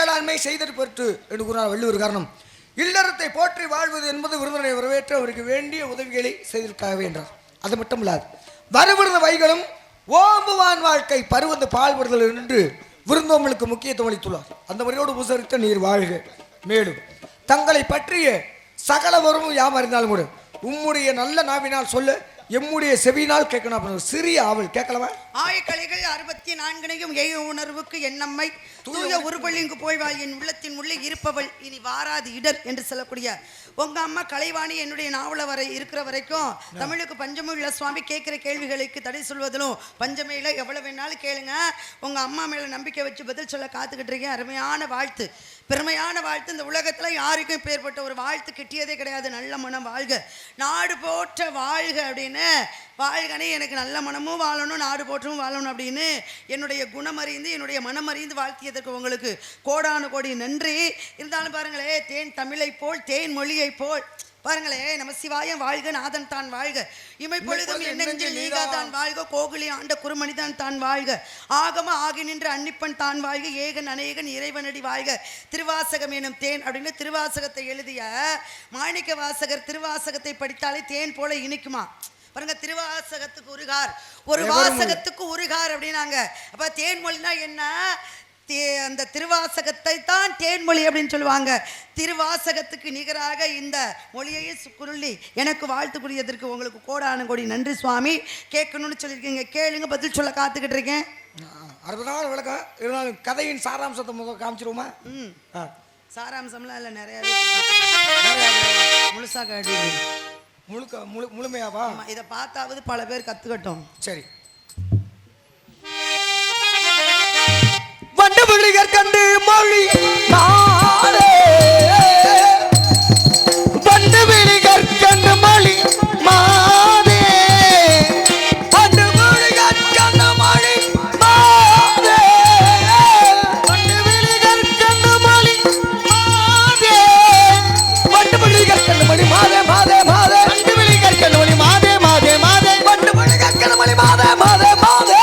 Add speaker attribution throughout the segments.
Speaker 1: மேலாண்மை செய்தது பொருட்டு என்று கூறினார் வள்ளுவர். காரணம், இல்லறத்தை போற்றி வாழ்வது என்பது விருந்தினரை வரவேற்று அவருக்கு வேண்டிய உதவிகளை செய்திருக்காக என்றார். அது மட்டும் இல்லாது வருவிருந்த வைகளும் ஓம்புவான் வாழ்க்கை பருவந்த பால்படுதல் என்று விருந்தோம்பலுக்கு முக்கியத்துவம் அளித்துள்ளார். அந்த முறையோடு உபசரித்த நீர் வாழ்க. மேலும் தங்களை பற்றிய சகல வரும் யாம் அறிந்தாலும் கூட உம்முடைய நல்ல நாவினால் சொல்ல எம்முடைய செவியினால் கேட்கணும். சிறிய ஆவல் கேட்கலவா?
Speaker 2: ஆயக்கலைகள் 64 எய்ய உணர்வுக்கு என்னம்மை தூய உருபள்ளிங்கு போய்வாள் என் உள்ளத்தின் உள்ளே இருப்பவள் இனி வாராது இடர் என்று சொல்லக்கூடிய உங்க அம்மா கலைவாணி என்னுடைய நாவல வரை இருக்கிற வரைக்கும் தமிழுக்கு பஞ்சமும் இல்ல சுவாமி. கேட்கிற கேள்விகளுக்கு தடை சொல்வதிலும் பஞ்சமே இல்லை. எவ்வளவு வேணாலும் கேளுங்க. உங்க அம்மா மேல நம்பிக்கை வச்சு பதில் சொல்ல காத்துக்கிட்டு இருக்கேன். அருமையான வாழ்த்து, பெருமையான வாழ்த்து. இந்த உலகத்துல யாருக்கும் பேர்பட்ட ஒரு வாழ்த்து கிட்டியதே கிடையாது. நல்ல மனம் வாழ்க, நாடு போற்ற வாழ்க அப்படின்னு. வாழ்கனே எனக்கு நல்ல மனமும் வாழணும், நாடு போற்றவும் வாழணும் அப்படின்னு என்னுடைய குணமறிந்து என்னுடைய மனமறிந்து வாழ்த்தியதற்கு உங்களுக்கு கோடான கோடி நன்றி. இருந்தாலும் பாருங்களே, தேன் தமிழை போல் தேன் மொழியை போல் பாருங்களே, நம சிவாயம் வாழ்க, நாதன் தான் வாழ்க, இமை பொழுதும் என்னெஞ்சில் நீகாதான் வாழ்க, கோகுலி ஆண்ட குருமணிதான் தான் வாழ்க, ஆகம ஆகி நின்ற அன்னிப்பன் தான் வாழ்க, ஏகன் அநேகன் இறைவனடி வாழ்க, திருவாசகம் எனும் தேன் அப்படின்னு திருவாசகத்தை எழுதிய மாணிக்க வாசகர் திருவாசகத்தை படித்தாலே தேன் போல இனிக்குமா பாருங்க. திருவாசகத்துக்கு உருகார், ஒரு வாசகத்துக்கு உருகார் அப்படின்னாங்க. அப்ப தேன்மொழினா என்ன? அந்த திருவாசகத்தை தான் தேன்மொழி அப்படின்னு சொல்லுவாங்க. திருவாசகத்துக்கு நிகராக இந்த மொழியையே குருளி எனக்கு வாழ்த்துக்குரியதற்கு உங்களுக்கு கோடான கோடி நன்றி சுவாமி. கேட்கணும்னு சொல்லியிருக்கீங்க, கேளுங்க, பதில் சொல்ல காத்துக்கிட்டு இருக்கேன்.
Speaker 1: அற்புதமான விளக்கம். இருந்தாலும் கதையின் சாராம்சத்தை முதல் காமிச்சிருவோமா?
Speaker 2: சாராம்சம்லாம் இல்லை, நிறைய முழுசா காட்டி
Speaker 1: முழுமையாவா?
Speaker 2: இதை பார்த்தாவது பல பேர் கத்துக்கட்டும்.
Speaker 1: சரி. வண்டு விழிகர் கண்டு மொழி நாளே, வண்டு விழிகர் கண்டு மொழி மாதே, வண்டு விழிகர் கண்டு மொழி மாதே, வண்டு விழிகர் கண்டு மொழி மாதே, வண்டு விழிகர் கண்டு மொழி மாதே மாதே மாதே, வண்டு விழிகர் கண்டு மொழி மாதே மாதே மாதே, வண்டு விழிகர் கண்டு மொழி மாதே மாதே மாதே,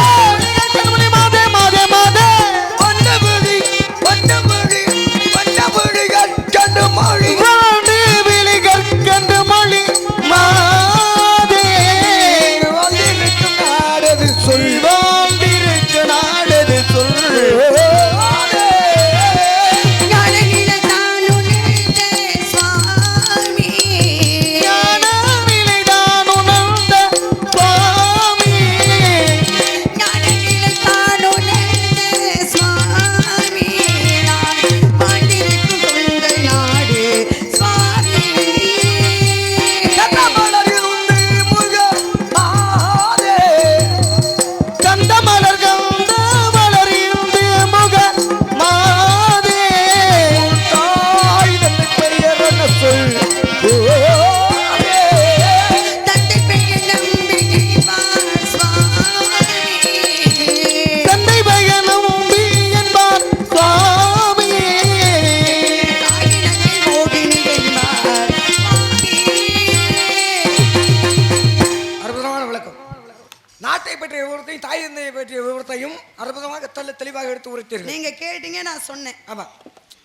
Speaker 1: தெளிவாக எடுத்து உரைத்தீர்கள்.
Speaker 2: நீங்க கேட்டீங்க, நான் சொன்னேன்.
Speaker 1: ஆமா,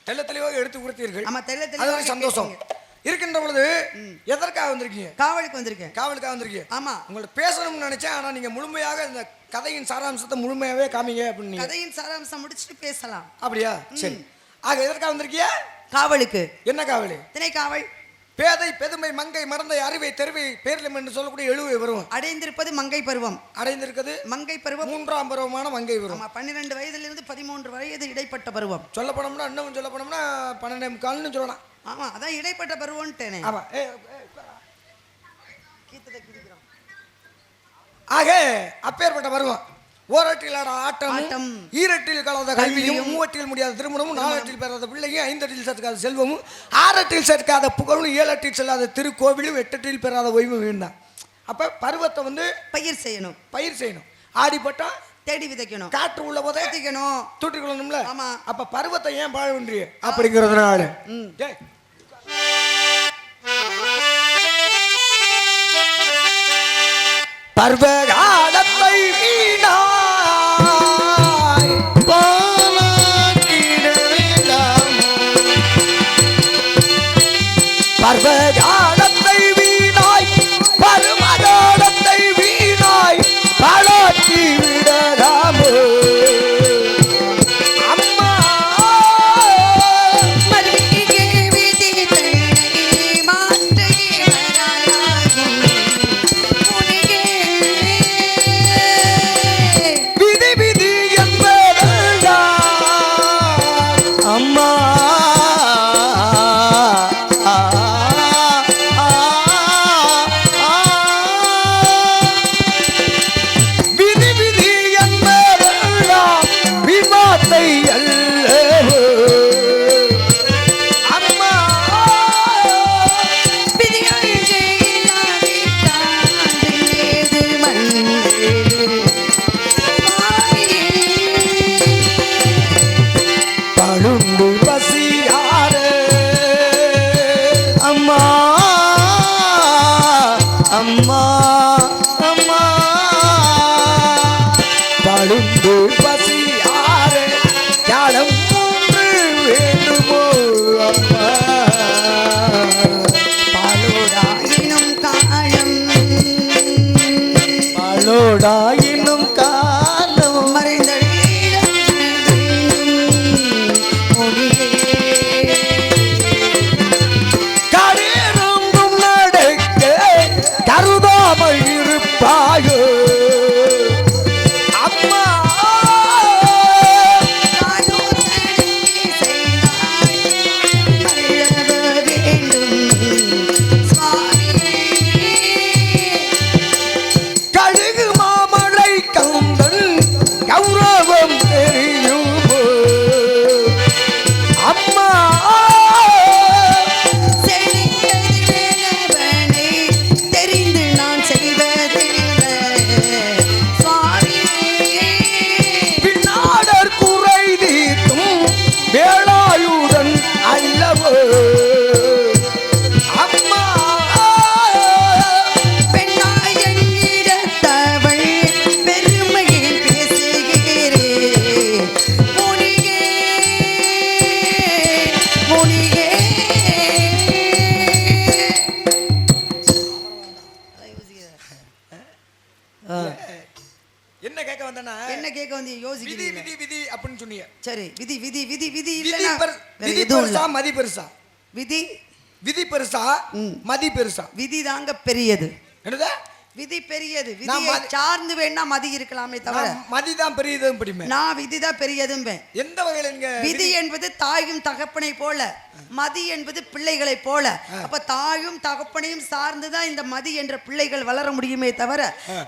Speaker 1: தெளிவாக எடுத்து உரைத்தீர்கள்.
Speaker 2: ஆமா, தெளிவாக
Speaker 1: சந்தோஷம். இருக்கின்ற பொழுது எதற்காக வந்திருக்கீங்க?
Speaker 2: காவலுக்கு வந்திருக்கேன்.
Speaker 1: காவலுக்காக வந்திருக்கீங்க.
Speaker 2: ஆமா,
Speaker 1: உங்கள்ட்ட பேசணும்னு நினைச்சேன். ஆனா நீங்க முழுமையாக இந்த கதையின் சாராம்சத்தை முழுமையாவே காமிங்க அப்படின்னு.
Speaker 2: கதையின் சாராம்சம் முடிச்சுட்டு பேசலாம்.
Speaker 1: அப்படியா? சரி. ஆக எதற்காக வந்திருக்கீங்க?
Speaker 2: காவலுக்கு. என்ன காவல்? திணை காவல்.
Speaker 1: பேதை பெதுமை மங்கை மறந்த அறிவை தெருவை பேரிலம் என்று சொல்லக்கூடிய 70 பருவம்.
Speaker 2: அடைந்திருப்பது மங்கை பருவம். அடைந்திருக்கிறது மங்கை பருவம்.
Speaker 1: 3ஆம் பருவமான மங்கை பருவம்.
Speaker 2: 12 வயதிலிருந்து 13 வயது இடைப்பட்ட பருவம்.
Speaker 1: சொல்ல போனோம்னா இன்னும் சொல்ல போனோம்னா 12.25 சொல்லலாம்.
Speaker 2: ஆமா, அதான் இடைப்பட்ட பருவம்ட்டேனே.
Speaker 1: ஆமா. ஆக அப்பேற்பட்ட பருவம். ஓரட்டில் ஆட்டம், ஈரட்டில் கலந்த கல்வியும், மூவட்டில் முடியாத திருமணமும், 4 பெறாத பிள்ளையும், 5 சேர்க்காத செல்வமும், 6 சேர்க்காத புகழும், 7 செல்லாத திருக்கோவிலும், 8 பெறாத ஓய்வும் வேண்டாம். அப்ப பருவத்தை வந்து பயிர் செய்யணும். ஆடிப்பட்டா தேடி விதைக்கணும். காற்று உள்ள போதே விதைக்கணும், தூட்டிக்கொள்ளணும்ல. ஆமா. அப்ப பருவத்தை ஏன் பாழ் அப்படிங்கிறதுனால பர்வகாலத்தை வீணாய் பாலாக்கிட வேண்டாம். சர்வகாலத்தை வீணாய் பருமகாலத்தை வீணாய் பாழாக்கி விடலாமோ அம்மா
Speaker 2: மல்லிகை விதி தன்னை மாற்றுகிறாயாகி முனிகே
Speaker 1: விதி விதி என்பதெல்லாம் அம்மா விதி விதி என்பதெல்லாம் விவாத்தை அல்லவோ அம்மா
Speaker 2: விதிகள் செய்யாவிட்டால் ஏது மன்னேது
Speaker 1: பழுண்டு பசியாரே அம்மா அம்மா அம்மா பழுண்டு பசியாரே ஞானம் மூன்று வேண்டுமோ அம்மா
Speaker 2: பாலோடாயினும் காலம்
Speaker 1: பாலோடாயினும் காலம்
Speaker 2: மறைந்த
Speaker 1: கடினமும் நடக்க கருதாமல் இருப்பாயோ அம்மா கழுகு மாமலை கந்தன் கௌரவம் தெரியுமோ அம்மா
Speaker 2: தெரிந்து நான் செய்வதில்லை சுவாமியே
Speaker 1: பின்னாடர் குறை தீர்க்கும் வேளாயுதன் அல்லவோ அம்மா
Speaker 2: பெண்ணாய் என்கிறத்தவள் பெருமையில் பேசுகிறேன் முனியே முனியே
Speaker 1: என்ன கேட்க வந்தனா
Speaker 2: என்ன கேட்க வந்து
Speaker 1: விதி
Speaker 2: யோசிக்கிறீங்க
Speaker 1: விதி விதி அப்படின்னு சொன்னீங்க
Speaker 2: சரி விதி விதி விதி விதி
Speaker 1: விதி
Speaker 2: இல்லைன்னா வேற
Speaker 1: விதி
Speaker 2: எதுவும்
Speaker 1: பெருசா
Speaker 2: இல்ல
Speaker 1: மதி பெருசா
Speaker 2: விதி
Speaker 1: விதி பெருசா
Speaker 2: ம்.
Speaker 1: மதி பெருசா
Speaker 2: விதி தாங்க பெரியது
Speaker 1: என்னது
Speaker 2: விதி பெரியது
Speaker 1: நான்
Speaker 2: விதியை
Speaker 1: மதி-
Speaker 2: சார்ந்து வேணா மதி இருக்கலாமே தவிர
Speaker 1: மதி தான் பெரியதும் படிமே
Speaker 2: நான் விதி தான் பெரியதும்பேன்
Speaker 1: எந்த வகையில நீங்க
Speaker 2: விதி என்பது தாயும் தகப்பனை போல மதி என்பது பிள்ளைகளை போல அப்ப தாயும் தகப்பனையும் சார்ந்துதான் இந்த மதி என்ற பிள்ளைகள் வளர முடியுமே தவிர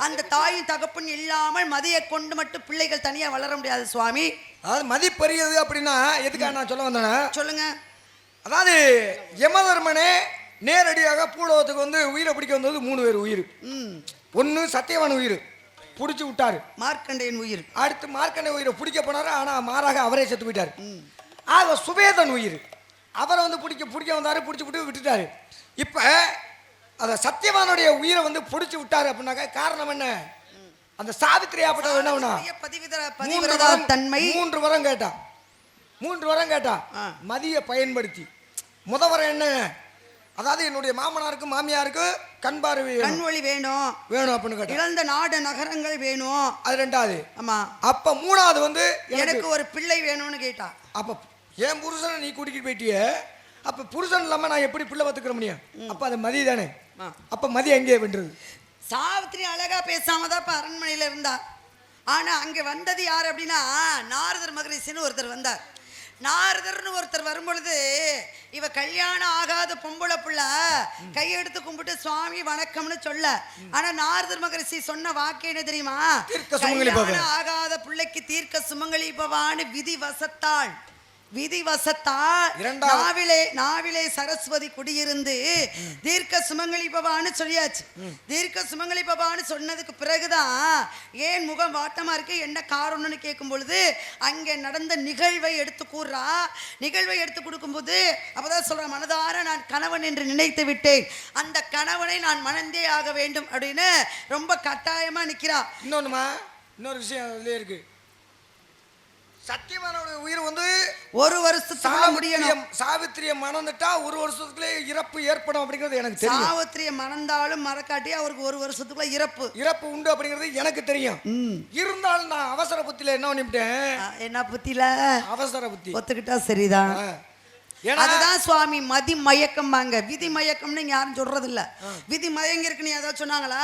Speaker 2: அந்த தாயும் தகப்பன் இல்லாமல் மதியை கொண்டு மட்டும் பிள்ளைகள் தனியா வளர முடியாது சுவாமி
Speaker 1: அதாவது மதி பெரியது அப்படின்னா எதுக்காக நான் சொல்ல வந்தேன்னா
Speaker 2: சொல்லுங்க
Speaker 1: அதாவது யமதர்மனே நேரடியாக பூலோகத்துக்கு வந்து உயிரை பிடிக்க வந்தது 3 பேர் உயிர் ஒன்று சத்தியவான் உயிர் பிடிச்சி விட்டாரு
Speaker 2: மார்க்கண்டேயன் உயிர்
Speaker 1: அடுத்து மார்க்கண்டே உயிரை பிடிக்க போனாரு ஆனா மாறாக அவரே செத்து போயிட்டாரு ஆக சுவேதன் உயிர் அவரை வந்து பிடிக்க வந்தாரு பிடிச்சி விட்டு விட்டுட்டாரு இப்ப அத சத்தியவானுடைய உயிரை வந்து பிடிச்சி விட்டாரு அப்படின்னாக்க காரணம் என்ன அந்த சாவித்திரி ஆப்பட்டது என்ன பண்ணா
Speaker 2: பதிவிரதா தன்மை
Speaker 1: 3 வரம் கேட்டா 3 வரம் கேட்டா மதியை பயன்படுத்தி வரம் என்ன அதாவது என்னுடைய மாமனாருக்கு மாமியாருக்கு கண் பார்வை
Speaker 2: கண் ஒளி வேணும்
Speaker 1: வேணும் அப்படின்னு கேட்டா
Speaker 2: இழந்த நாடு நகரங்கள் வேணும்
Speaker 1: அது 2வது
Speaker 2: ஆமா
Speaker 1: அப்ப 3வது வந்து
Speaker 2: எனக்கு ஒரு பிள்ளை வேணும்னு கேட்டா
Speaker 1: அப்ப என் புருஷனை நீ கூட்டிக்கிட்டு போயிட்டியே அப்ப புருஷன் இல்லாம நான் எப்படி பிள்ளை பார்த்துக்கிற முடியும் அப்ப அது மதி தானே அப்ப மதி எங்கே வென்றது
Speaker 2: சாவித்திரி அழகா பேசாம தான் இப்ப அரண்மனையில இருந்தா ஆனா அங்க வந்தது யார் அப்படின்னா நாரதர் மகரிஷின்னு ஒருத்தர் வந்தார் நாரதர்னு ஒருத்தர் வரும்பொழுது இவ கல்யாணம் ஆகாத பொம்பளை புள்ள கையெடுத்து கும்பிட்டு சுவாமி வணக்கம்னு சொல்ல ஆனா நாரதர் மகரிஷி சொன்ன வாக்கு என்ன தெரியுமா கல்யாணம் ஆகாத பிள்ளைக்கு தீர்க்க சுமங்கலிப்பவான்னு விதி வசத்தால் நாவிலே சரஸ்வதி குடியிருந்து தீர்க்க சுமங்கலிப்பவான்னு சொல்லியாச்சு தீர்க்க சுமங்கலிப்பவான்னு சொன்னதுக்கு பிறகுதான் ஏன் முகம் வாட்டமா இருக்கு என்ன காரணம்னு கேட்கும் பொழுது அங்கே நடந்த நிகழ்வை எடுத்து கூறுறா நிகழ்வை எடுத்து கொடுக்கும்போது அப்பதான் சொல்ற மனதார நான் கணவன் என்று நினைத்து விட்டேன் அந்த கணவனை நான் மணந்தே ஆக வேண்டும் அப்படின்னு ரொம்ப கட்டாயமா நிக்கிறா
Speaker 1: இன்னொரு விஷயம் அதுலயே இருக்கு சத்தியவானோட உயிர் வந்து
Speaker 2: ஒரு வருஷத்துக்குள்ள முடியணும்.
Speaker 1: சாவித்திரிய மணந்துட்டா ஒரு வருஷத்துக்குள்ளே இறப்பு ஏற்படும் அப்படிங்கிறது எனக்கு தெரியும்.
Speaker 2: சாவித்திரிய மணந்தாலும் மறக்காட்டி அவருக்கு ஒரு வருஷத்துக்குள்ள இறப்பு
Speaker 1: உண்டு அப்படிங்கிறது எனக்கு தெரியும். இருந்தாலும் நான் அவசர புத்தியில என்ன பண்ணிவிட்டேன்.
Speaker 2: என்ன புத்தியில? அவசர புத்தி. ஒத்துக்கிட்டா சரிதான். அதுதான் சுவாமி மதி மயக்கம்பாங்க. விதி மயக்கம்னு யாரும் சொல்றது இல்ல. விதி மயங்கி இருக்குன்னு ஏதாவது சொன்னாங்களா?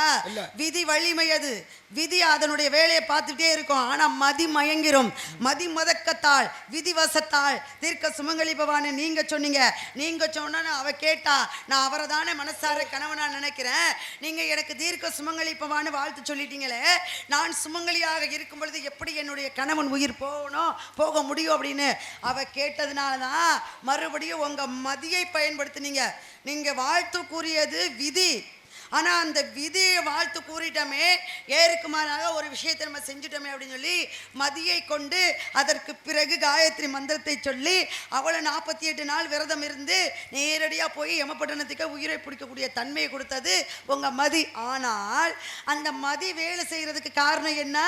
Speaker 2: விதி வலிமையது. விதி அதனுடைய வேலையை பார்த்துட்டே இருக்கும். ஆனா மதி மயங்கிரும். மதி மதக்கத்தால் விதி வசத்தால் தீர்க்க சுமங்கலிபவான்னு நீங்க சொன்னீங்க. நீங்க சொன்னா அவ கேட்டா நான் அவரை தானே மனசார கணவனா நினைக்கிறேன். நீங்க எனக்கு தீர்க்க சுமங்கலிபவான்னு வாழ்த்து சொல்லிட்டீங்களே. நான் சுமங்கலியாக இருக்கும் பொழுது எப்படி என்னுடைய கணவன் உயிர் போக முடியும் அப்படின்னு அவ கேட்டதுனாலதான் மறுபடியும் உங்க மதியை பயன்படுத்தினீங்க. நீங்க வாழ்த்து கூறியது விதி. ஆனா அந்த விதியை வாழ்த்து கூறிட்டோமே, ஏறுக்குமாறாக ஒரு விஷயத்தை நம்ம செஞ்சுட்டோமே அப்படின்னு சொல்லி மதியை கொண்டு அதற்கு பிறகு காயத்ரி மந்திரத்தை சொல்லி அவளை 48 நாள் விரதம் இருந்து நேரடியாக போய் யமபட்டணத்துக்கு உயிரை பிடிக்கக்கூடிய தன்மையை கொடுத்தது உங்க மதி. ஆனால் அந்த மதி வேலை செய்யறதுக்கு காரணம் என்ன?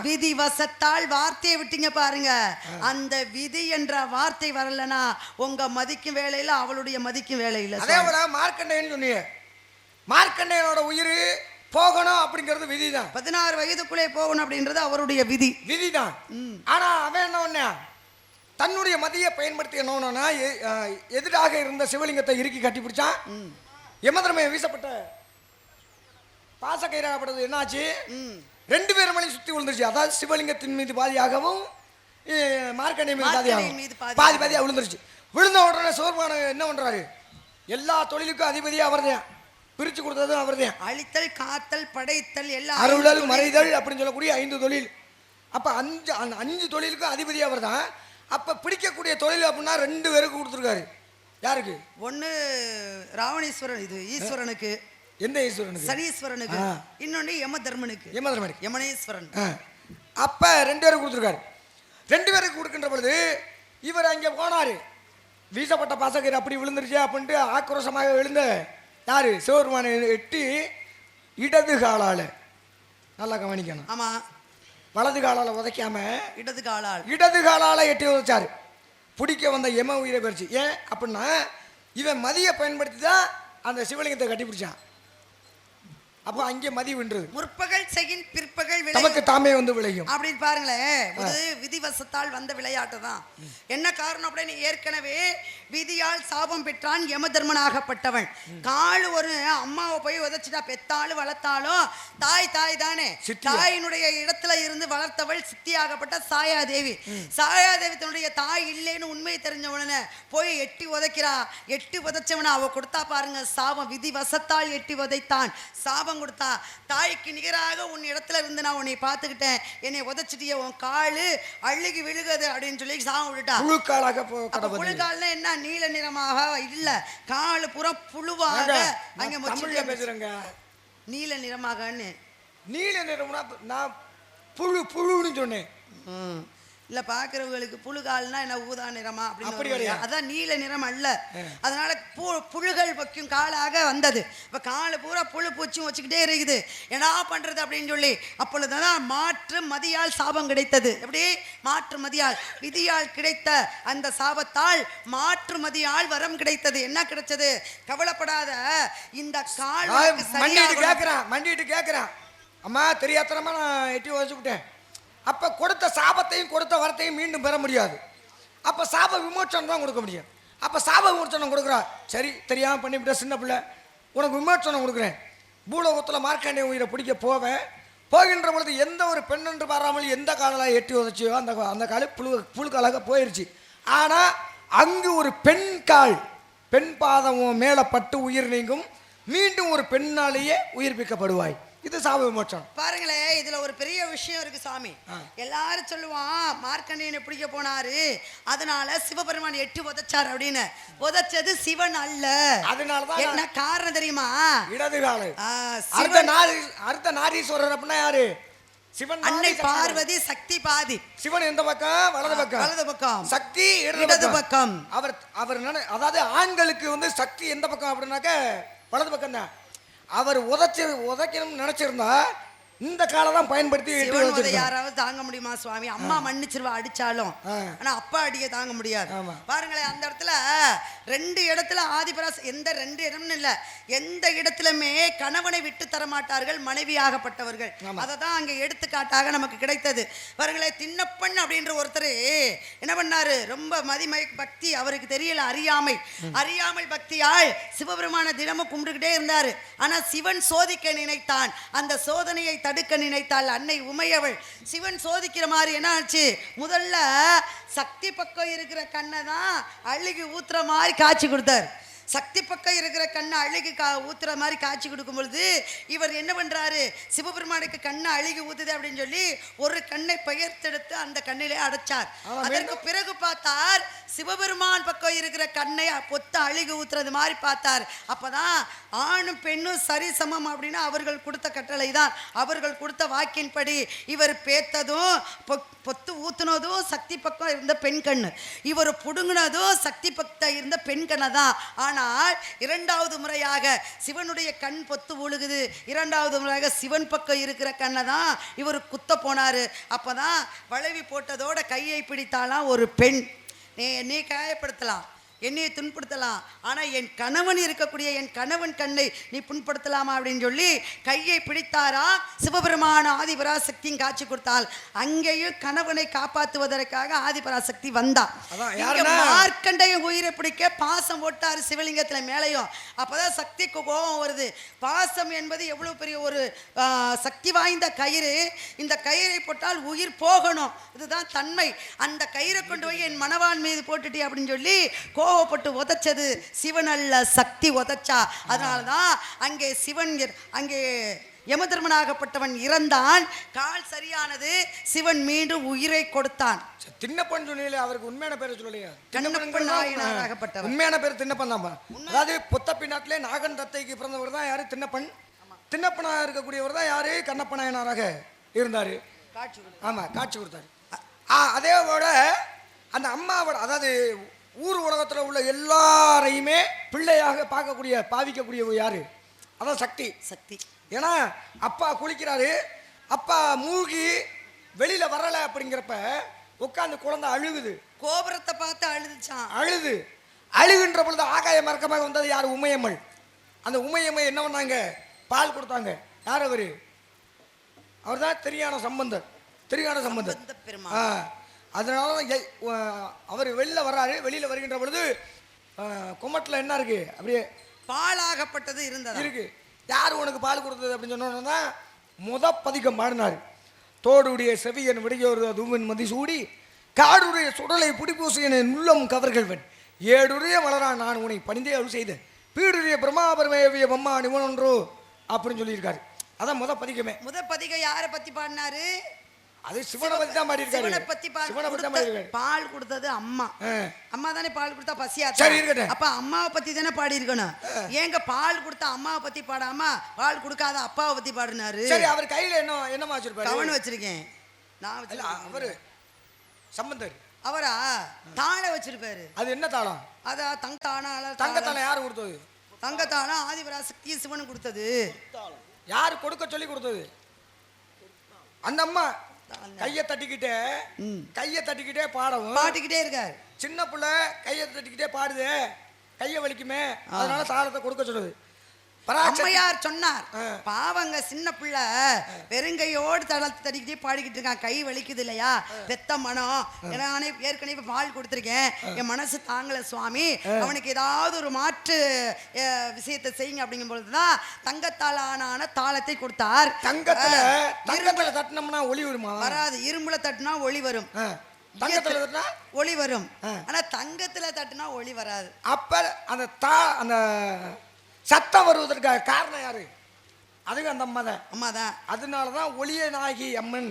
Speaker 2: விதி வசத்தால் வார்த்தையை விட்டீங்க பாருங்க. அந்த விதி என்ற வார்த்தை வரலனா உங்க மதிக்கும் வேலையில அவளுடைய மதிக்கும் வேலையில.
Speaker 1: அதே போல மார்க்கண்டேயன் சொன்னீங்க. மார்க்கண்டேயனோட உயிர் போகணும் அப்படிங்கிறது விதிதான்.
Speaker 2: 16 வயதுக்குள்ளே போகணும் அப்படின்றது அவருடைய
Speaker 1: விதிதான். ஆனா அவன் என்ன பண்ண, தன்னுடைய மதியை பயன்படுத்தி என்னன்னா எதிராக இருந்த சிவலிங்கத்தை இறுக்கி கட்டி பிடிச்சான். யமதர்மன் வீசப்பட்ட பாசக்கயிறாகப்பட்டது என்னாச்சு, 2 பேர் மேலையும் சுத்தி விழுந்துருச்சு. அதாவது சிவலிங்கத்தின் மீது பாதியாகவும் மார்க்கண்டேயன் மீது பாதியாக விழுந்துருச்சு. விழுந்த உடனே சிவபெருமான் என்ன பண்றாரு, எல்லா தொழிலுக்கும் அதிபதியா அவர்தான், பிரிச்சு கொடுத்ததும் அவர்தான்.
Speaker 2: அழித்தல், காத்தல், படைத்தல், எல்லாம்
Speaker 1: அருளல், மறைதல் அப்படின்னு சொல்லக்கூடிய 5 தொழில். அப்ப 5 தொழிலுக்கும் அதிபதி அவர் தான். அப்ப பிடிக்கக்கூடிய தொழில் அப்படின்னா 2 பேருக்கு கொடுத்துருக்காரு. யாருக்கு? ஒன்னு
Speaker 2: ராவணேஸ்வரன், இது ஈஸ்வரனுக்கு.
Speaker 1: எந்த ஈஸ்வரனுக்கு?
Speaker 2: சனீஸ்வரனுக்கு. இன்னொன்னு யமதர்மனுக்கு. யமனேஸ்வரன்.
Speaker 1: அப்ப 2 பேருக்கு கொடுத்துருக்காரு. 2 பேருக்கு கொடுக்கின்ற பொழுது இவர் அங்கே போனாரு. வீசப்பட்ட பாசக்கயிறு அப்படி விழுந்துருச்சு அப்படின்ட்டு ஆக்ரோஷமாக விழுந்த யாரு? சிவபெருமானை எட்டி இடது காலால, நல்லா கவனிக்கணும்.
Speaker 2: ஆமா,
Speaker 1: வலது காலால உதைக்காம
Speaker 2: இடது காலால
Speaker 1: எட்டி உதைச்சாரு. பிடிக்க வந்த யம உயிரை பறிச்சு. ஏன் அப்படின்னா இவன் மதியை பயன்படுத்தி தான் அந்த சிவலிங்கத்தை கட்டி பிடிச்சான். அப்போ அங்கே மதி வென்றது.
Speaker 2: முற்பகல் செய்யின் பிற்பகல்
Speaker 1: நமக்கு தாமே வந்து விளையும்
Speaker 2: அப்படின்னு பாருங்களேன். விதிவசத்தால் வந்த விளையாட்டு தான். என்ன காரணம் அப்படின்னு, ஏற்கனவே விதியால் சாபம் பெற்றான் யமதர்மனாகப்பட்டவன். காலு ஒரு அம்மாவை போய் உதைச்சிட்டா, பெத்தாலும் வளர்த்தாலும் தாய் தானே. தாயினுடைய இடத்துல இருந்து வளர்த்தவள் சித்தியாகப்பட்ட சாயாதேவி. சாயாதேவி தன்னுடைய தாய் இல்லைன்னு உண்மையை தெரிஞ்ச உடனே போய் எட்டி உதைக்கிறா. எட்டி உதைச்சவன அவ கொடுத்தா பாருங்க சாபம். விதிவசத்தால் எட்டி உதைத்தான், சாபம் கொடுத்தா. தாய்க்கு நிகராக உன் இடத்துல இருந்து நான் உன்னை பார்த்துக்கிட்டேன், என்னை உதைச்சிட்டிய, உன் காலு அழுகி விழுகுது அப்படின்னு சொல்லி சாபம் விட்டுட்டா. புழுக்கால்னா என்ன? நீல நிறமாக இல்ல, காலு புறம் புழுவாக. அங்க
Speaker 1: பேசுறேங்க
Speaker 2: நீல நிறமாகன்னு.
Speaker 1: நீல நிறம்னா நான் புழுன்னு சொன்னேன்.
Speaker 2: இல்ல பாக்குறவங்களுக்கு புழுகால்னா என்ன ஊதா நிறமா அப்படின்னு, அதான் நீல நிறம் அல்ல. அதனால புழுகள் வைக்கும் காலாக வந்தது. இப்ப காலு பூரா புழு பூச்சும் வச்சுக்கிட்டே இருக்குது. என்ன பண்றது அப்படின்னு சொல்லி அப்பொழுதுதான் மாற்று மதியால் சாபம் கிடைத்தது. எப்படி? மாற்று மதியால், விதியால் கிடைத்த அந்த சாபத்தால் மாற்று மதியால் வரம் கிடைத்தது. என்ன கிடைச்சது? கவலைப்படாத, இந்த கால்
Speaker 1: மண்டிட்டு கேட்கிறான், அம்மா தெரியாதனமா நான் எட்டி வச்சு விட்டேன். அப்போ கொடுத்த சாபத்தையும் கொடுத்த வரத்தையும் மீண்டும் பெற முடியாது. அப்போ சாப விமோச்சனம் தான் கொடுக்க முடியும். அப்போ சாப விமோச்சனம் கொடுக்குறா. சரி, தெரியாமல் பண்ணிவிட்ட சின்ன பிள்ளை, உனக்கு விமோச்சனம் கொடுக்குறேன். பூலோகத்தில் மார்க்கண்டேய உயிரை பிடிக்க போகின்ற பொழுது எந்த ஒரு பெண் என்று பாராமல் எந்த காலால் எட்டி உதச்சியோ அந்த காலு புழுக்காலாக போயிடுச்சு. ஆனால் அங்கு ஒரு பெண் பாதமும் மேலே பட்டு உயிர் நீங்கும். மீண்டும் ஒரு பெண்ணாலேயே உயிர்ப்பிக்கப்படுவாய். இது சாப விமோச்சனம்.
Speaker 2: பாருங்களேன், இதுல ஒரு பெரிய விஷயம் இருக்கு சாமி. எல்லாரும் சொல்லுவான் மார்க்கண்டேயனை பிடிக்க போனாரு, அதனால சிவபெருமான் எட்டி உதைச்சார் அப்படின்னு. உதைச்சது சிவன் அல்ல.
Speaker 1: அதனாலதான்
Speaker 2: என்ன காரணம் தெரியுமா?
Speaker 1: இடது கால அர்த்த நாரீஸ்வரர் அப்படின்னா யாரு? சிவன்.
Speaker 2: அன்னை பார்வதி சக்தி பாதி.
Speaker 1: சிவன் எந்த பக்கம்? வலது பக்கம். சக்தி இடது பக்கம். அவர் அதாவது ஆண்களுக்கு வந்து சக்தி எந்த பக்கம் அப்படின்னாக்க வலது பக்கம் தான். அவர் உதைக்கணும்னு நினைச்சிருந்தா இந்த காலை தான் பயன்படுத்தி எட்டு
Speaker 2: சிவன் உதை
Speaker 1: வச்சிருக்காங்க.
Speaker 2: யாராவது தாங்க முடியுமா சுவாமி? அம்மா மன்னிச்சிருவா அடிச்சாலும், ஆனா அப்பா அடிய தாங்க முடியாது. பாருங்களேன், அந்த இடத்துல 2 இடத்துல ஆதிபராச, எந்த 2 இடம்னு இல்ல, எந்த இடத்துலயுமே கணவனை விட்டு தர மாட்டார்கள் மனைவியாகப்பட்டவர்கள். அதை தான் அங்க எடுத்துக்காட்டாக நமக்கு கிடைத்தது. பாருங்களேன், திண்ணப்பன் அப்படின்ற ஒருத்தர் என்ன பண்ணாரு, ரொம்ப மதிமை பக்தி அவருக்கு தெரியல, அறியாமை பக்தியால் சிவபெருமான தினமும் கும்பிட்டுக்கிட்டே இருந்தாரு. ஆனா சிவன் சோதிக்க நினைத்தான். அந்த சோதனையை தடுக்க நினைத்தாள் அன்னை உமையவள். சிவன் சோதிக்கிற மாதிரி என்ன ஆச்சு, முதல்ல சக்தி பக்கம் இருக்கிற கண்ணை தான் அழுகி ஊத்துற மாதிரி காட்சி கொடுத்தார். சக்தி பக்கம் இருக்கிற கண்ணை அழுகி ஊத்துற மாதிரி காட்சி கொடுக்கும் பொழுது இவர் என்ன பண்றாரு, சிவபெருமானுக்கு கண்ணை அழுகி ஊத்துது அப்படின்னு சொல்லி ஒரு கண்ணை பெயர்த்தெடுத்து அந்த கண்ணிலே அடைச்சார். அதற்கு பிறகு பார்த்தார், சிவபெருமான் பக்கம் இருக்கிற கண்ணை பொத்த அழுகி ஊத்துறது மாதிரி பார்த்தார். அப்பதான் ஆணும் பெண்ணும் சரிசமம் அப்படின்னு அவர்கள் கொடுத்த கட்டளை தான், அவர்கள் கொடுத்த வாக்கின்படி இவர் பேத்ததும் பொத்து ஊத்துனதும் சக்தி பக்கம் இருந்த பெண் கண்ணு, இவர் புடுங்கினதும் சக்தி பக்கம் இருந்த பெண் கண்ணை தான். ஆனால் 2வது முறையாக சிவனுடைய கண் பொத்து ஊழுகுது, 2வது முறையாக சிவன் பக்கம் இருக்கிற கண்ணை தான் இவர் குத்த போனாரு. அப்பதான் வளைவி போட்டதோட கையை பிடித்தாலாம் ஒரு பெண். நீ காயப்படுத்தலாம், என்னையை துன்படுத்தலாம், ஆனால் என் கணவன் இருக்கக்கூடிய என் கணவன் கண்ணை நீ புண்படுத்தலாமா அப்படின்னு சொல்லி கையை பிடித்தாரா. சிவபெருமான ஆதிபராசக்தியும் காட்சி கொடுத்தாள். அங்கேயும் கணவனை காப்பாற்றுவதற்காக ஆதிபராசக்தி வந்தா. மார்க்கண்டைய உயிரை பிடிக்க பாசம் போட்டாரு சிவலிங்கத்துல மேலையும். அப்பதான் சக்திக்கு கோபம் வருது. பாசம் என்பது எவ்வளவு பெரிய ஒரு சக்தி வாய்ந்த கயிறு, இந்த கயிறை போட்டால் உயிர் போகணும், இதுதான் தன்மை. அந்த கயிறை கொண்டு போய் என் மணவான் மீது போட்டுட்டி அப்படின்னு சொல்லி கோவப்பட்டு உதைச்சது சிவன் அல்ல, சக்தி உதைச்சா. அதனாலதான் அங்கே சிவன், அங்கே யமதர்மனாகப்பட்டவன் இறந்தான். கால் சரியானது, சிவன் மீண்டும் உயிரை கொடுத்தான்.
Speaker 1: திண்ணப்பன் சொன்னீங்களே, அவருக்கு உண்மையான பேரை சொல்லலையா?
Speaker 2: திண்ணப்பன்
Speaker 1: உண்மையான பேர் திண்ணப்பன் தான். அதாவது பொத்த பின்னாட்டிலே நாகன் தத்தைக்கு பிறந்தவர் தான் யாரு, திண்ணப்பன். திண்ணப்பனாக இருக்கக்கூடியவர் தான் யாரு, கண்ணப்ப நாயனாராக இருந்தாரு. ஆமா, காட்சி கொடுத்தாரு. அதே போல அந்த அம்மாவோட, அதாவது ஊர் உலகத்தில் உள்ள எல்லாரையுமே பிள்ளையாக பார்க்கக்கூடிய பாவிக்கக்கூடிய யாரு, அதான் சக்தி.
Speaker 2: சக்தி.
Speaker 1: ஏன்னா அப்பா குளிக்கிறாரு, அப்பா மூழ்கி வெளியில வரல அப்படிங்கிறப்ப உட்காந்து குழந்தை அழுகுது,
Speaker 2: கோபுரத்தை பார்த்து அழுதுச்சான்.
Speaker 1: அழுகின்ற பொழுது ஆகாய மறக்கமாக வந்தது யார், உமையம்மல். அந்த உமையம்மை என்ன பண்ணாங்க, பால் கொடுத்தாங்க. யார் அவரு, அவர் தான் திரியான சம்பந்தர். அதனால அவர் வெளியில வர்றாரு. வெளியில வருகின்ற பொழுது குமட்டில் என்ன இருக்கு, அப்படியே
Speaker 2: பாலாகப்பட்டது இருக்கு.
Speaker 1: யார் உனக்கு பால் கொடுத்தது அப்படின்னு சொன்னோன்னா பதிகம் பாடினாரு. தோடுடைய செவியன் விடையோர் தூவன் மதிசூடி காடுடைய சுடலை புடிப்பூசியன் உள்ளம் கவர்கள்வன் ஏடுடைய வளரான் நான் உன்னை பணிந்தே அருள் செய்தேன் பீடுடைய பிரமாபரமேவிய பம்மா நிவனொன்றோ அப்படின்னு சொல்லியிருக்காரு. அதான் பதிகமே.
Speaker 2: பதிகம் யாரை பத்தி பாடினாரு,
Speaker 1: அது சிவனை பத்தி தான் பாடியிருக்காரு.
Speaker 2: சிவனை பத்தி பால் கொடுத்தது அம்மா. அம்மா தானே பால் கொடுத்தா பசியா, அப்ப அம்மாவை பத்தி தானே பாடி இருக்கணும். ஏங்க பால் கொடுத்த அம்மாவை பத்தி பாடாம பால் கொடுக்காத அப்பாவை பத்தி பாடினாரு.
Speaker 1: சரி, அவர் கையில என்ன வச்சிருப்பாரு,
Speaker 2: கவன் வச்சிருக்கேன் நான்.
Speaker 1: அவரு சம்பந்தர்
Speaker 2: அவரா தாளை வச்சிருப்பாரு.
Speaker 1: அது என்ன தாளம்,
Speaker 2: அதான்
Speaker 1: தங்கத்தாளம். யாரு கொடுத்தது,
Speaker 2: தங்கத்தாளம் ஆதிபராசக்தி சிவனு கொடுத்தது.
Speaker 1: யாரு கொடுக்க சொல்லி கொடுத்தது, அந்த அம்மா. கையை தட்டிக்கிட்டே பாடிக்கிட்டே இருக்காரு. சின்ன பிள்ளை கையை தட்டிக்கிட்டே பாடுது, கையை வலிக்குமே, அதனால தாளத்தை கொடுக்க சொல்லுது.
Speaker 2: அம்மையார் சொன்னார், பாவங்க சின்ன பிள்ளை வெறுங்கையோடு தளத்தை தட்டிக்கிட்டே பாடிக்கிட்டு இருக்கான், கை வலிக்குது இல்லையா, பெத்த மனம். நானே ஏற்கனவே பால் கொடுத்துருக்கேன், என் மனசு தாங்கல சுவாமி, அவனுக்கு ஏதாவது ஒரு மாற்று விஷயத்தை செய்யுங்க அப்படிங்கும் பொழுதுதான் தங்கத்தாலான தாளத்தை கொடுத்தார்.
Speaker 1: தங்கத்துல தட்டினோம்னா ஒளி வருமா, வராது.
Speaker 2: இரும்புல தட்டினா ஒளி வரும்,
Speaker 1: தங்கத்துல தட்டினா
Speaker 2: ஒளி வரும். ஆனா தங்கத்துல தட்டினா ஒளி வராது.
Speaker 1: அப்ப அந்த சத்தம் வருவதற்காக காரணம் யாரு, அதுக்கு அந்த அம்மா தான். அதனாலதான் ஒளிய நாயகி அம்மன்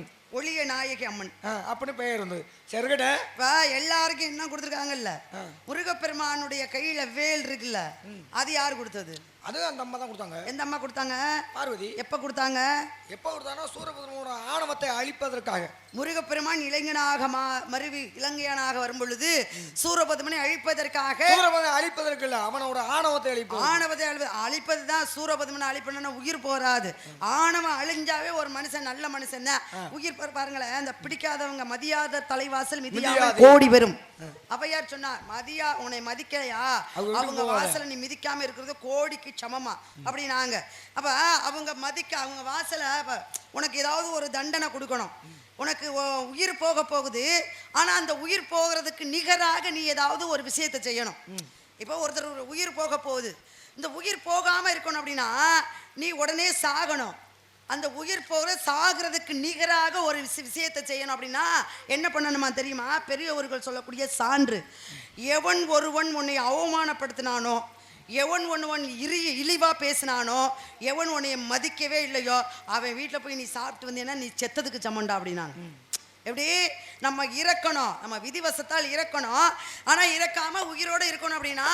Speaker 1: அப்படின்னு பெயர் இருந்தது. சரிகிட்ட
Speaker 2: எல்லாருக்கும் என்ன கொடுத்துருக்காங்கல்ல, முருகப்பெருமானுடைய கையில வேல் இருக்குல்ல, அது யாரு கொடுத்தது,
Speaker 1: அது அந்த அம்மா தான் கொடுத்தாங்க.
Speaker 2: எந்த அம்மா கொடுத்தாங்க?
Speaker 1: பார்வதி.
Speaker 2: எப்ப கொடுத்தாங்க?
Speaker 1: எப்ப கொடுத்தாங்கன்னா சூரபத்மனோட ஆணவத்தை அழிப்பதற்காக.
Speaker 2: முருகப்பெருமான் இளைஞனாக மருவி இலங்கையனாக வரும் பொழுது சூரபத்மனை அழிப்பதற்காக.
Speaker 1: சூரபத்மனை அழிப்பதற்கு இல்ல, அவனோட ஆணவத்தை அழிப்பது.
Speaker 2: ஆணவத்தை அழிப்பது தான் சூரபத்மனை அழிப்பதுன்னா உயிர் போராது. ஆணவம் அழிஞ்சாவே ஒரு மனுஷன் நல்ல மனுஷன் தான். உயிர் பாருங்களேன், அந்த பிடிக்காதவங்க மதியாத தலைவாசல் மிதியாத கோடி வரும். அவையார் சொன்னார், மதியா உன்னை மதிக்கலையா அவங்க வாசலை நீ மிதிக்காம இருக்கிறது கோடிக்கு சமமா அப்படின்னாங்க. அப்ப அவங்க அவங்க வாசல உனக்கு ஏதாவது ஒரு தண்டனை கொடுக்கணும். உனக்கு உயிர் போக போகுது, ஆனா அந்த உயிர் போகிறதுக்கு நிகராக நீ ஏதாவது ஒரு விஷயத்தை செய்யணும். இப்போ ஒருத்தர் உயிர் போக போகுது, இந்த உயிர் போகாம இருக்கணும் அப்படின்னா நீ உடனே சாகணும். அந்த உயிர் போகிற சாகிறதுக்கு நிகராக ஒரு விஷயத்தை செய்யணும் அப்படின்னா என்ன பண்ணணுமா தெரியுமா? பெரியவர்கள் சொல்லக்கூடிய சான்று. எவன் ஒருவன் உன்னை அவமானப்படுத்தினானோ, எவன் ஒன்று இழிவா பேசினானோ, எவன் உன்னைய மதிக்கவே இல்லையோ அவன் வீட்டில் போய் நீ சாப்பிட்டு வந்தேன்னா நீ செத்ததுக்கு சமண்டா அப்படின்னாங்க. எப்படி நம்ம இறக்கணும், நம்ம விதிவசத்தால் இறக்கணும். ஆனால் இறக்காம உயிரோடு இருக்கணும் அப்படின்னா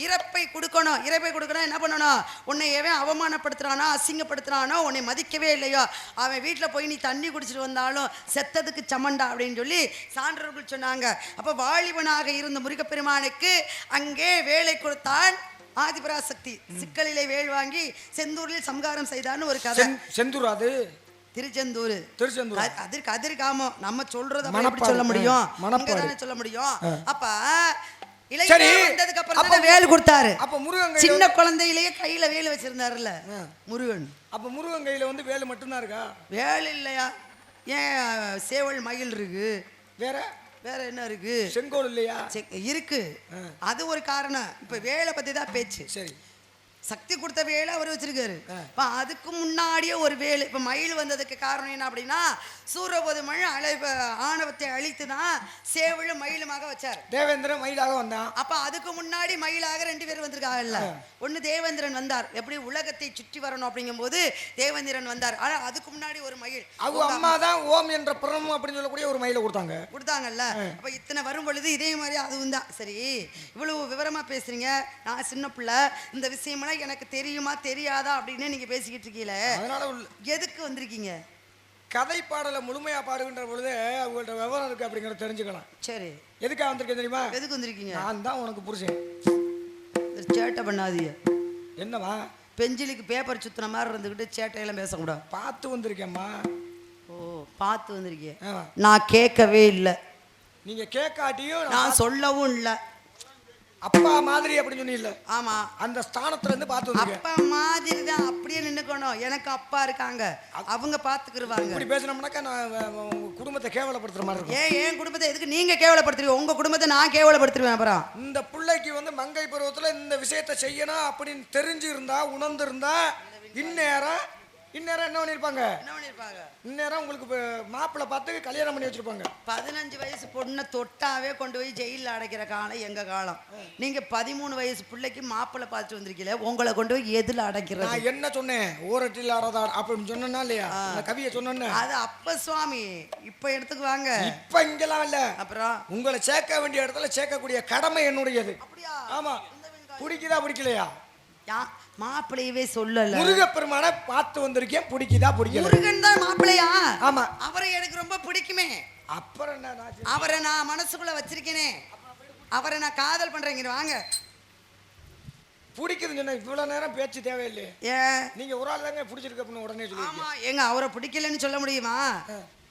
Speaker 2: இறப்பை கொடுக்கணும். இறப்பை கொடுக்கணும் என்ன பண்ணணும்? உன்னை எவன் அவமானப்படுத்துறானோ, அசிங்கப்படுத்துறானோ, உன்னை மதிக்கவே இல்லையோ அவன் வீட்டில் போய் நீ தண்ணி குடிச்சிட்டு வந்தாலும் செத்ததுக்கு சமண்டா அப்படின்னு சொல்லி சான்றோர்கள் சொன்னாங்க. அப்போ வாலிபனாக இருந்த முருகப்பெருமானுக்கு அங்கே வேலை கொடுத்தான் ஆதிபராசக்தி. சிக்கலிலே வேல் வாங்கி செந்தூரில் சம்காரம் செய்தான்னு ஒரு கதை.
Speaker 1: செந்தூர் அது
Speaker 2: திருச்செந்தூர். அதற்கு அதிர்காமம் நம்ம சொல்றத எப்படி சொல்ல முடியும்? சொல்ல முடியும். அப்ப வந்ததுக்கு அப்புறம் வேல் கொடுத்தாரு. அப்ப முருகன் சின்ன குழந்தையிலேயே கையில வேல் வச்சிருந்தாருல்ல முருகன். அப்ப முருகன் கையில வந்து வேல் மட்டும்தான் இருக்கா? வேல் இல்லையா? ஏன் சேவல் மயில் இருக்கு, வேற வேற என்ன இருக்கு? செங்கோல் இல்லையா? இருக்கு. அது ஒரு காரணம். இப்ப வேலை பத்தி தான் பேச்சு. சரி, சக்தி கொடுத்த வேலை அவர் வச்சிருக்காரு. அதுக்கு முன்னாடியே ஒரு வேலை. இப்ப மயில் வந்ததுக்கு காரணம் என்ன அப்படின்னா சூரபத்மன் ஆணவத்தை அழித்துதான் சேவலும் மயிலுமாக வச்சார். தேவேந்திரன் மயிலாக வந்தான். அப்ப அதுக்கு முன்னாடி மயிலாக 2 பேர் வந்திருக்காங்கல்ல. ஒன்னு தேவேந்திரன் வந்தார், எப்படி உலகத்தை சுற்றி வரணும் அப்படிங்கும் போது தேவேந்திரன் வந்தார். ஆனா அதுக்கு முன்னாடி ஒரு மயில் அவங்க அம்மா தான் ஓம் என்ற பிரமம் அப்படின்னு சொல்லக்கூடிய ஒரு மயிலை கொடுத்தாங்கல்ல. அப்ப இத்தனை வரும் பொழுது இதே மாதிரி அதுவும் தான். சரி, இவ்வளவு விவரமா பேசுறீங்க. நான் சின்ன பிள்ளை, இந்த விஷயமெல்லாம் எனக்கு தெரியுமா தெரியாதா அப்படின்னு நீங்க பேசிக்கிட்டு இருக்கீங்க. அதனால எதுக்கு வந்திருக்கீங்க? கதை பாடலை முழுமையா பாடுகின்ற பொழுது அவங்கள்ட்ட விவரம் இருக்கு அப்படிங்கறத தெரிஞ்சுக்கலாம். சரி, எதுக்காக வந்திருக்கேன் தெரியுமா? எதுக்கு வந்திருக்கீங்க? நான் தான் உனக்கு புருஷன். சேட்டை பண்ணாதீங்க. என்னவா? பெஞ்சிலுக்கு பேப்பர் சுத்தின மாதிரி இருந்துகிட்டு சேட்டையெல்லாம் பேசக்கூடாது. பார்த்து வந்திருக்கேம்மா. ஓ, பார்த்து வந்திருக்கேன். நான் கேட்கவே இல்லை. நீங்க கேட்காட்டியும் நான் சொல்லவும் இல்லை. அப்பா மாதிரி அப்படின்னு சொன்னீங்கல்ல? ஆமா, அந்த ஸ்தானத்துல இருந்து பார்த்து வந்திருக்கேன். அப்பா மாதிரி தான், அப்படியே நின்னுக்கணும். எனக்கு அப்பா இருக்காங்க, அவங்க பாத்துக்கிடுவாங்க. இப்படி பேசணும்னாக்கா நான் உங்க குடும்பத்தை கேவலப்படுத்துற மாதிரி இருக்கும். ஏன் குடும்பத்தை எதுக்கு நீங்க கேவலப்படுத்துறீங்க? உங்க குடும்பத்தை நான் கேவலப்படுத்துருவேன். அப்புறம் இந்த பிள்ளைக்கு வந்து மங்கை பருவத்துல இந்த விஷயத்தை செய்யணும் அப்படின்னு தெரிஞ்சிருந்தா, உணர்ந்திருந்தா இந்நேரம் என்ன பண்ணிருப்பாங்க? இந்நேரம் உங்களுக்கு மாப்பிள்ளை பார்த்து கல்யாணம் பண்ணி வச்சிருப்பாங்க. 15 வயசு பொண்ணை தொட்டாவே கொண்டு போய் ஜெயிலில் அடைக்கிற காலம் எங்க காலம். நீங்க 13 வயசு பிள்ளைக்கு மாப்பிள்ளை பார்த்துட்டு வந்திருக்கீங்க, உங்களை கொண்டு போய் எதுல அடைக்கிறது? நான் என்ன சொன்னேன்? ஓரட்டில் ஆடாதா அப்படின்னு சொன்னா இல்லையா? கவியை சொன்னேன்னு அது அப்ப சுவாமி. இப்ப எடுத்துக்கு வாங்க. இப்ப இங்கெல்லாம் இல்ல. அப்புறம் உங்களை சேர்க்க வேண்டிய இடத்துல சேர்க்கக்கூடிய கடமை என்னுடையது. ஆமா, பிடிக்குதா பிடிக்கலையா? மாப்பிள்ளையவே சொல்லல. முருகப்பெருமான பார்த்து வந்திருக்கேன், பிடிக்குதா பிடிக்கல? முருகன் தான் மாப்பிள்ளையா? ஆமா, அவரை எனக்கு ரொம்ப பிடிக்குமே. அப்புறம் என்ன? அவரை நான் மனசுக்குள்ள வச்சிருக்கேனே, அவரை நான் காதல் பண்றேங்க. வாங்க. பிடிக்குதுன்னு சொன்னா இவ்வளவு நேரம் பேச்சு தேவையில்லை. ஏன் நீங்க ஒரு ஆள் தாங்க பிடிச்சிருக்கு அப்படின்னு உடனே சொல்லுங்க. ஆமா, ஏங்க அவரை பிடிக்கலன்னு சொல்ல முடியுமா?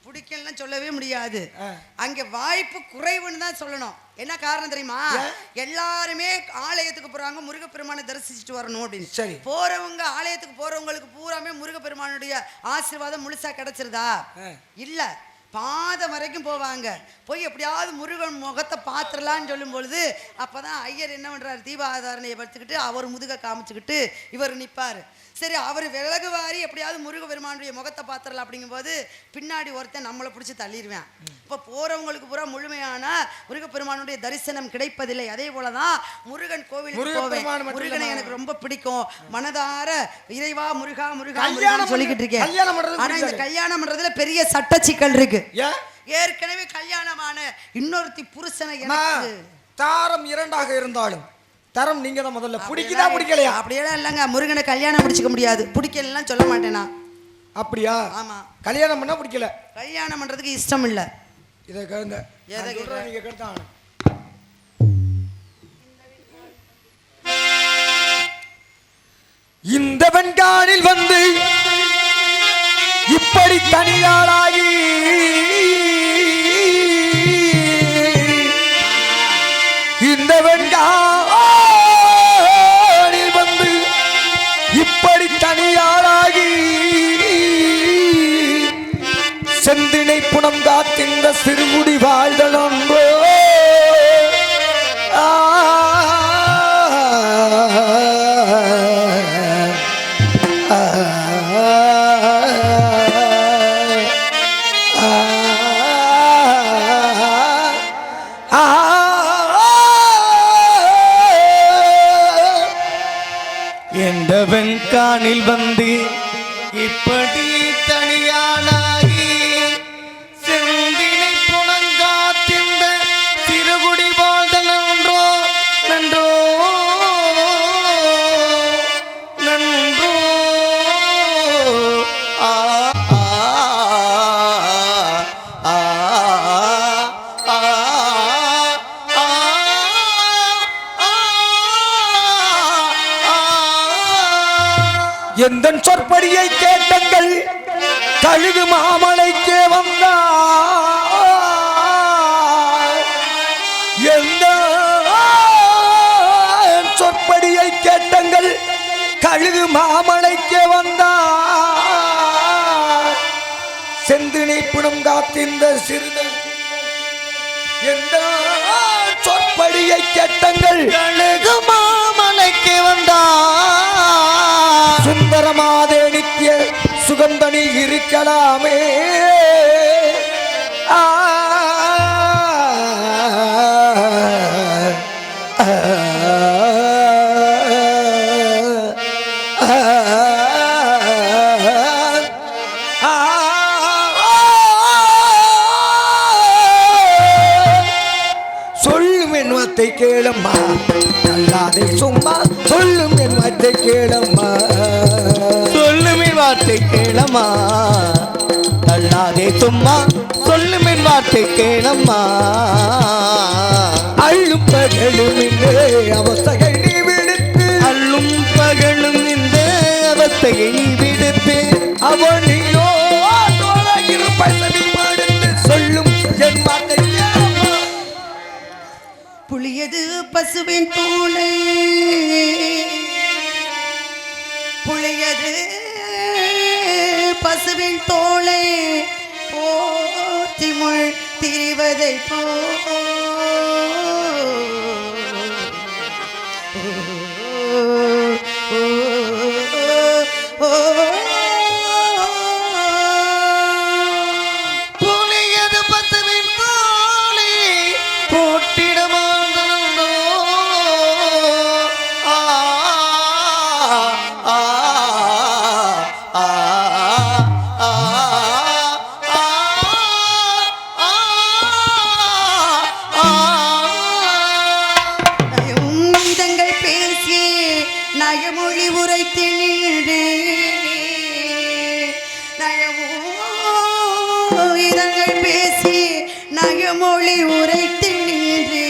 Speaker 2: பிடிக்கலன்னு சொல்லவே முடியாது. அங்க வாய்ப்பு குறைவுன்னு தான் சொல்லணும். என்ன காரணம் தெரியுமா? எல்லாருமே ஆலயத்துக்கு போறாங்க, முருகப்பெருமானை தரிசிச்சுட்டு வரணும் அப்படின்னு. சரி, போறவங்க ஆலயத்துக்கு போறவங்களுக்கு பூராமே முருகப்பெருமானுடைய ஆசீர்வாதம் முழுசா கிடைச்சிருதா? இல்ல, பாதம் வரைக்கும் போவாங்க. போய் எப்படியாவது முருகன் முகத்தை பாத்திரலான்னு சொல்லும் பொழுது அப்பதான் ஐயர் என்ன பண்றாரு? தீபாதாரணையை படுத்துக்கிட்டு அவர் முதுக காமிச்சுக்கிட்டு இவர் நிற்பாரு. சரி, அவர் விலகுவாரி எப்படியாவது முருகப்பெருமானுடைய முகத்தை பாத்திரலாம் அப்படிங்கும்போது பின்னாடி ஒருத்தன் நம்மளை பிடிச்சி தள்ளிடுவேன். இப்போ போறவங்களுக்கு பூரா முழுமையான முருகப்பெருமானுடைய தரிசனம் கிடைப்பதில்லை. அதே போலதான் முருகன் கோவிலுக்கு போவேன். முருகனை எனக்கு ரொம்ப பிடிக்கும். மனதார இறைவா முருகா முருகா சொல்லிக்கிட்டு இருக்கேன். ஆனா இந்த கல்யாணம் பண்றதுல பெரிய சட்ட சிக்கல் இருக்கு. ஏற்கனவே கல்யாணமான இன்னொருத்தி புருஷனை எனக்கு தாரம் 2ஆக இருந்தாலும்
Speaker 1: தரம் நீங்க தான் முதல்ல. பிடிக்குதா பிடிக்கலையா?
Speaker 2: அப்படியெல்லாம் இல்லைங்க. முருகனை கல்யாணம் முடிச்சுக்க முடியாது. பிடிக்கலாம் சொல்ல மாட்டேனா? அப்படியா? ஆமா.
Speaker 1: கல்யாணம் பண்ணா பிடிக்கல.
Speaker 2: கல்யாணம் பண்றதுக்கு இஷ்டம் இல்ல.
Speaker 1: இதை கேளுங்க. எதை கேட்க நீங்க கேட்டாங்க. இந்த வெண்கானில் வந்து இப்படி தனியாளாகி இந்த வெண்கானில் வந்து இப்படி தனியாளாகி செந்தினை புனம் காத்திந்த சிறுகுடி வாழ்தல் ஒன்றோ
Speaker 3: எந்த வெண்கானில் வந்து இப்படி தனியாளாகி செந்தினை புனங்காத்திந்த சிறுகுடி வாழ்தல் நன்றோ நன்றோ நன்றோ ஆ ஆ ஆ
Speaker 1: எந்தன் சொற்படியை கேட்டங்கள் கழுது மாமலைக்கே வந்தார். எந்த சொற்படியை கேட்டங்கள் கழுது மாமலைக்கே வந்தார். செந்தினை புனம் காத்திந்த சிறுதல் எந்த சொற்படியை கேட்டங்கள்
Speaker 3: கழுகு மாமலைக்கு வந்தார்.
Speaker 1: சுந்தரமாதே நித்திய சுகந்தனி இருக்கலாமே. சொல்லும் என் வார்த்தை கேளம்மா, நல்லாதை சும்மா சொல்லும் என் வார்த்தை கேளம்மா.
Speaker 3: சொல்லும் என் வார்த்தை கேளம்மா, தள்ளாதே சும்மா சொல்லும் என் வார்த்தை கேளம்மா.
Speaker 1: அள்ளும் பகலும் இந்த அவஸ்தையை நீ விடுத்து,
Speaker 3: அள்ளும் பகலும் இந்த அவஸ்தையை நீ விடுத்து,
Speaker 1: அவனியோ பசவி படுத்து சொல்லும் என் வார்த்தை கேளம்மா.
Speaker 2: புளியது பசுவின் தோலை, புளியது பசுவின் தோலை போத்திமுள் திரிவதை போ
Speaker 3: புலியது பசுவின் தோலை போட்டிடமாந்தோ. ஆ ஆ ஆ ஆ
Speaker 2: இதங்கள் பேசி நயமொழி உரைத்தினே, இதங்கள் பேசி நயமொழி உரைத்தினே.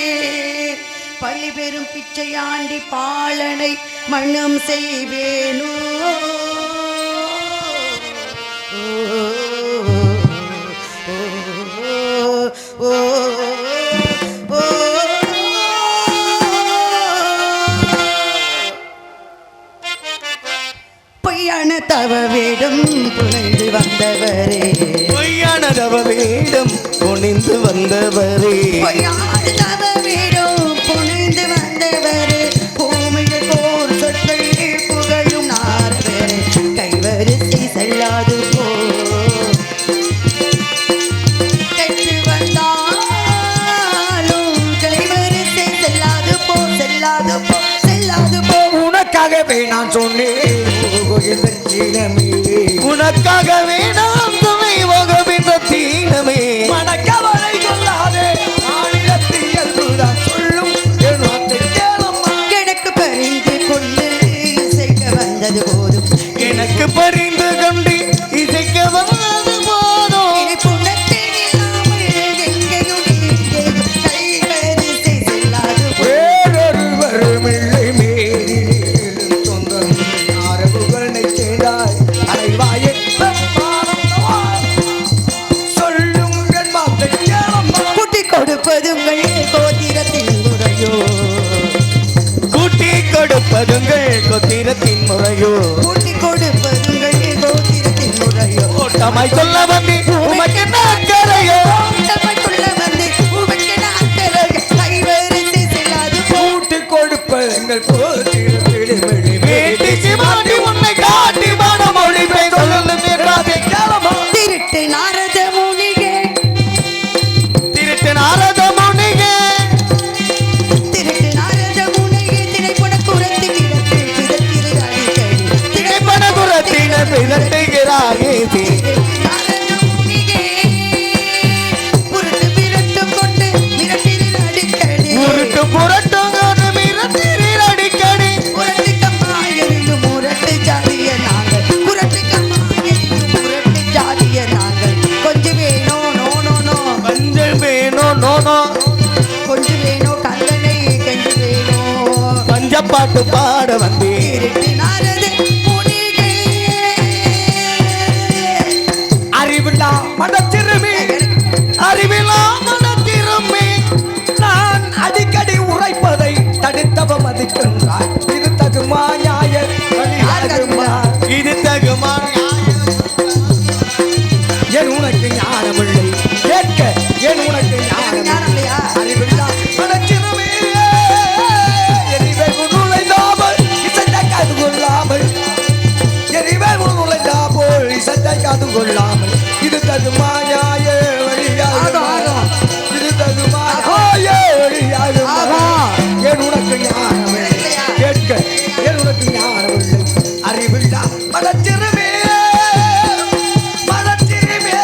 Speaker 2: பள்ளி பெரும் பிச்சையாண்டி பாலனை மன்னம் செய்வேனோ. பொய்யான தவ வேடம் புனைந்து வந்தவரே,
Speaker 3: பொய்யான தவ வேடம் புனைந்து வந்தவரே,
Speaker 2: பொய்யான தவ வேடம் புனைந்து வந்தவரே. பூமியில் போர் சொற்கள் புகழும் நாரவரே, கைவரிசை செல்லாது போ கற்று வந்தாலும் கைவரிசை செல்லாது போ செல்லாது போ செல்லாது போ.
Speaker 1: உனக்காகவே நான் சொன்னேன்
Speaker 3: உனக்காகவே நாம் துணை வகுப்பின்ற தீனமே.
Speaker 1: மனக்கவலை சொல்லாதே, ஆணிலத்தில் இயல்புதான் சொல்லும் என் வார்த்தை கேளம்மா.
Speaker 2: எனக்கு
Speaker 3: கொடுப்பதுங்கள் கொத்திரத்தின் முறையோ
Speaker 2: கூட்டி கொடுப்பதுங்கள் கோத்திரத்தின் முறையோ
Speaker 3: ஓட்டமாய் சொல்ல வந்து உமக்கு நாக்கரையோ
Speaker 2: ஓட்டமாய்க்குள்ள வந்து உமக்கென அக்கறையோ கைவரிசை செல்லாது
Speaker 1: கூட்டு கொடுப்பதங்கள் போத்திரத்திலே
Speaker 3: வேட்டிக்கு மாட்டி உன்னை காட்டி மனமொழி போய் சொல்லும் என்றாதே கேளமா
Speaker 2: திருட்டு நாரத முனிகே
Speaker 3: திருட்டு நாரத முனிகே
Speaker 2: திருட்டு நாரத முனிகே திரைப்பட குரத்தி கிடக்கு விதத்திரை அடிக்கடி
Speaker 3: திரைப்பட குரத்தினர் விரட்டுகிறாயே
Speaker 2: நாரத முனிகே உருட்டு விரட்டு கொண்டு மிரட்டிரில் அடிக்கடி
Speaker 3: உருட்டு புரட்டும் மிரட்டிரீர் அடிக்கடி
Speaker 2: முரட்டு கம்மாயிருந்து முரட்டு ஜாதிய நாங்கள் முரட்டு கம்மாயிருந்து முரட்டு ஜாதிய நாங்கள் கொஞ்சம் வேணும் நோ நோ நோ
Speaker 3: மஞ்சள் வேணும் நோனோ
Speaker 2: கொஞ்சம் வேணும் கல்லணை கஞ்சி வேணும்
Speaker 3: பஞ்சப்பாட்டு பாட வந்தேன்
Speaker 2: திருட்டு நாரத முனிகே
Speaker 1: அறிவில்லா மனத்திருமி
Speaker 3: அறிவிலா மனத்திரும்பி
Speaker 1: நான் அடிக்கடி உரைப்பதை தடுத்தவ மதிக்கின்றாய் இது தகுமா நியாய வழியாகுமா?
Speaker 3: இது தகுமா
Speaker 1: என் உனக்கு ஞானமில்லை கேட்க என் உனக்கு ஞானம்
Speaker 2: ஞானம் இல்லையா
Speaker 1: அறிவில்லா மனத்திருமி எரிவேல் நுழைந்தாமல் இசைத்தை காது கொள்ளாமல் எரிவேல் நுழைந்தாமல் இசைத்தை காது கொள்ளாமல் இது தகுமா நியாய வழியாகுமா?
Speaker 2: ஆகும்.
Speaker 1: இது தகுமா நியாய வழியாகுமா?
Speaker 2: ஆகும்.
Speaker 1: என் உனக்கு ஞானமில்லை
Speaker 2: இல்லையா?
Speaker 1: கேட்க என் உனக்கு ஞானமில்லை அறிவில்லா மனத்திருமே மனத்திருமே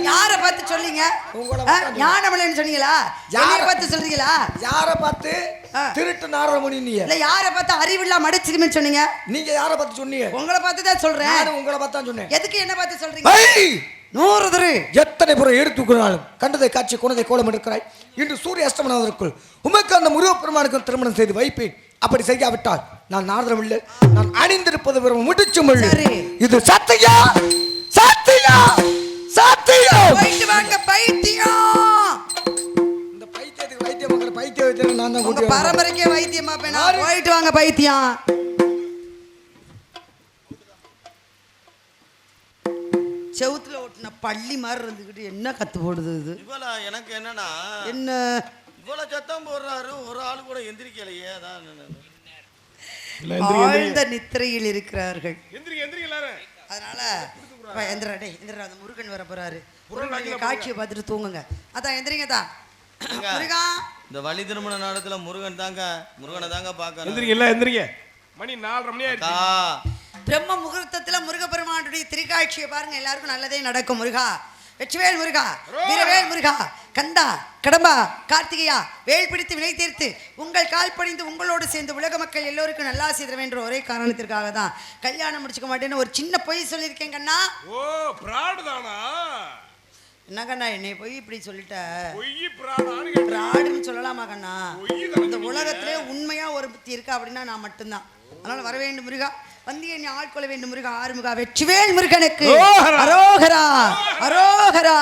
Speaker 2: யாரை பார்த்து சொல்லிங்க
Speaker 1: உங்களை
Speaker 2: ஞானமில்லைன்னு சொன்னீங்களா யாரை பார்த்து சொல்றீங்களா
Speaker 1: யாரை பார்த்து
Speaker 2: ஆ.
Speaker 1: திருட்டு நாரமணி நீங்க
Speaker 2: இல்ல யாரை பார்த்து அறிவில்லா மடிச்சிருமே சொன்னீங்க
Speaker 1: நீங்க யாரை பார்த்து சொன்னீங்க
Speaker 2: உங்களை பார்த்து தான் சொல்றேன்
Speaker 1: நானும் உங்களை பார்த்து தான் சொன்னேன்
Speaker 2: எதுக்கு என்ன பார்த்து சொல்றீங்க
Speaker 1: ஐ!
Speaker 2: 100 தடவை
Speaker 1: எத்தனை புறம் எடுத்துக்கிறாலும் கண்டதை காட்சி குணதை கோலம் எடுக்கிறாய் இன்று சூரிய அஸ்தமனத்திற்குள் உமக்கு அந்த முருகப்பெருமானுக்கு திருமணம் செய்து வைப்பேன் அப்படி செய்யாவிட்டால் நான் நாரதம் இல்லை நான் அணிந்திருப்பது வெறும் முடிச்சு மொழி
Speaker 2: சரி.
Speaker 1: இது சத்தியா சத்தியா சத்தியம்
Speaker 2: போயிட்டு வாங்க பைத்தியம்
Speaker 1: இந்த பைத்தியத்துக்கு வைத்தியம் பார்க்குற பைத்திய வைத்தியம் நான் தான்
Speaker 2: உங்க
Speaker 1: கூட்டி வரேன்.
Speaker 2: பரம்பரைக்கே வைத்தியம் பாப்பேனா போயிட்டு வாங்க பைத்தியம் செவுத்துல ஓட்டுன பள்ளி மாதிரி இருந்துகிட்டு என்ன கத்து போடுது இது
Speaker 4: இவ்வளோ எனக்கு என்னன்னா
Speaker 2: என்ன
Speaker 4: இவ்வளோ சத்தம் போடுறாரு ஒரு ஆள் கூட எந்திரிக்கலையே அதான்
Speaker 2: ஆழ்ந்த நித்திரையில் இருக்கிறார்கள் அதனால எந்திரா டேய் எந்திரா அந்த முருகன் வர போறாரு முருகனுடைய காட்சியை பார்த்துட்டு தூங்குங்க அதான் எந்திரிங்க தான் முருகா
Speaker 4: இந்த வழி திருமண நேரத்துல முருகனை தாங்க பார்க்கணும்
Speaker 5: எந்திரிங்க எந்திரிங்க மணி 4:30 மணி ஆயிடுச்சு
Speaker 2: பிரம்ம முகூர்த்தத்துல முருகப்பெருமானுடைய திருக்காட்சியை பாருங்க எல்லாருக்கும் நல்லதே நடக்கும் முருகா வெற்றிவேல் முருகா வீரவேல் முருகா கந்தா கடம்பா கார்த்திகையா வேல் பிடித்து வினை தீர்த்து உங்கள் கால் பணிந்து உங்களோடு சேர்ந்து உலக மக்கள் எல்லோருக்கும் நல்லா செய்த வேண்டும் ஒரே காரணத்திற்காக தான் கல்யாணம் முடிச்சுக்க மாட்டேன்னு ஒரு சின்ன பொய் சொல்லியிருக்கேன் கண்ணா
Speaker 5: ஓ பிராடு தானா
Speaker 2: என்ன கண்ணா என்னை பொய் இப்படி சொல்லிட்ட
Speaker 5: பொய் பிராடான்னு கேட்டேன்.
Speaker 2: பிராடுன்னு சொல்லலாமா கண்ணா
Speaker 5: பொய் தானே
Speaker 2: இந்த உலகத்திலே உண்மையா ஒரு புத்தி இருக்கா அப்படின்னா நான் மட்டும்தான் அதனால வர வேண்டும் முருகா வந்து என்னை ஆட்கொள்ள வேண்டும் முருகா ஆறுமுகா வெற்றிவேல் முருகனுக்கு
Speaker 5: அரோகரா.
Speaker 2: அரோகரா அரோகரா